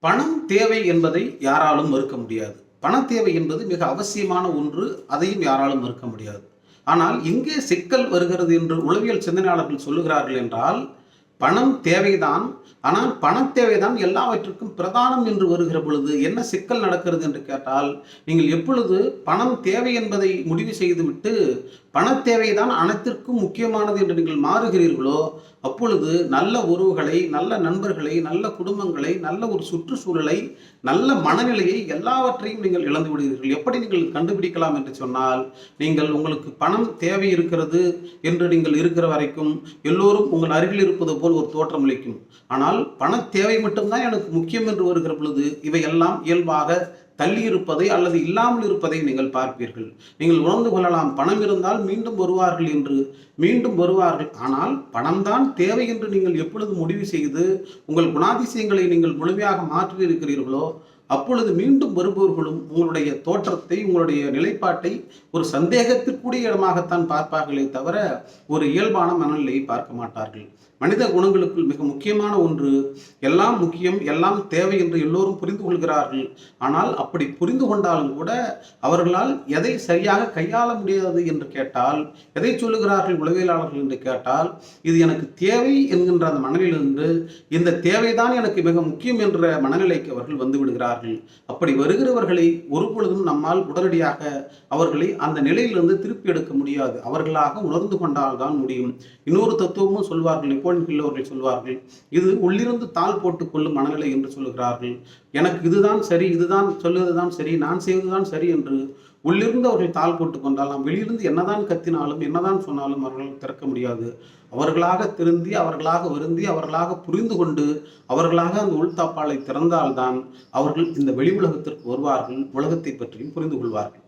பணம் தேவை என்பதை யாராலும் மறுக்க முடியாது. பண தேவை என்பது மிக அவசியமான ஒன்று. அதையும் யாராலும் மறுக்க முடியாது. ஆனால் எங்கே சிக்கல் வருகிறது என்று உளவியல் சிந்தனையாளர்கள் சொல்லுகிறார்கள் என்றால், பணம் தேவைதான். ஆனால் பணத் தேவைதான் எல்லாவற்றிற்கும் பிரதானம் என்று வருகிற பொழுது என்ன சிக்கல் நடக்கிறது என்று கேட்டால், நீங்கள் எப்பொழுது பணம் தேவை என்பதை முடிவு செய்துவிட்டு, பணத் தேவைதான் அனைத்திற்கும் முக்கியமானது என்று நீங்கள் மாறுகிறீர்களோ, அப்பொழுது நல்ல உறவுகளை, நல்ல நண்பர்களை, நல்ல குடும்பங்களை, நல்ல ஒரு சுற்றுச்சூழலை, நல்ல மனநிலையை எல்லாவற்றையும் நீங்கள் இழந்து விடுகிறீர்கள். எப்படி நீங்கள் கண்டுபிடிக்கலாம் என்று சொன்னால், நீங்கள் உங்களுக்கு பணம் தேவை இருக்கிறது என்று நீங்கள் இருக்கிற வரைக்கும் எல்லோரும் உங்கள் அருகில் இருப்பது போல் ஒரு தோற்றமளிக்கும். ஆனால் பணத் தேவை மட்டும்தான் எனக்கு முக்கியம் என்று வருகிற பொழுது இவையெல்லாம் இயல்பாக தள்ளி இருப்பதை அல்லது இல்லாமல் இருப்பதை நீங்கள் பார்ப்பீர்கள். நீங்கள் உணர்ந்து கொள்ளலாம், பணம் இருந்தால் மீண்டும் வருவார்கள் என்று. மீண்டும் வருவார்கள். ஆனால் பணம்தான் தேவை என்று நீங்கள் எப்பொழுது முடிவு செய்து உங்கள் குணாதிசயங்களை நீங்கள் முழுமையாக மாற்றி இருக்கிறீர்களோ, அப்பொழுது மீண்டும் வருபவர்களும் உங்களுடைய தோற்றத்தை, உங்களுடைய நிலைப்பாட்டை ஒரு சந்தேகத்திற்குரிய இடமாகத்தான் பார்ப்பார்களே தவிர ஒரு இயல்பான மனநிலையை பார்க்க மாட்டார்கள். மனித குணங்களுக்குள் மிக முக்கியமான ஒன்று, எல்லாம் முக்கியம், எல்லாம் தேவை என்று எல்லோரும் புரிந்து கொள்கிறார்கள். ஆனால் அப்படி புரிந்து கொண்டாலும் கூட அவர்களால் எதை சரியாக கையாள முடியாது என்று கேட்டால், எதை சொல்லுகிறார்கள் உளவியலாளர்கள் என்று கேட்டால், இது எனக்கு தேவை என்கின்ற அந்த மனநிலையிலிருந்து இந்த தேவைதான் எனக்கு மிக முக்கியம் என்ற மனநிலைக்கு அவர்கள் வந்து விடுகிறார்கள். அப்படி வருகிறவர்களை ஒருபொழுதும் நம்மால் உடனடியாக அவர்களை அந்த நிலையிலிருந்து திருப்பி எடுக்க முடியாது. அவர்களாக உணர்ந்து கொண்டால்தான் முடியும். இன்னொரு தத்துவமும் சொல்வார்கள், அவர்கள் சொல்வார்கள், இது உள்ளிருந்து தாள் போட்டுக் கொள்ளும் மனநிலை என்று சொல்லுகிறார்கள். எனக்கு இதுதான் சரி, இதுதான் சொல்லுவதுதான் சரி, நான் செய்வதுதான் சரி என்று உள்ளிருந்து அவர்கள் தாள் போட்டுக் கொண்டால், நாம் வெளியிருந்து என்னதான் கத்தினாலும் என்னதான் சொன்னாலும் அவர்கள் திறக்க முடியாது. அவர்களாக திருந்தி, அவர்களாக வருந்தி, அவர்களாக புரிந்து கொண்டு, அவர்களாக அந்த உள்தாப்பாலை திறந்தால்தான் அவர்கள் இந்த வெளி உலகத்திற்கு வருவார்கள், உலகத்தை பற்றியும் புரிந்து கொள்வார்கள்.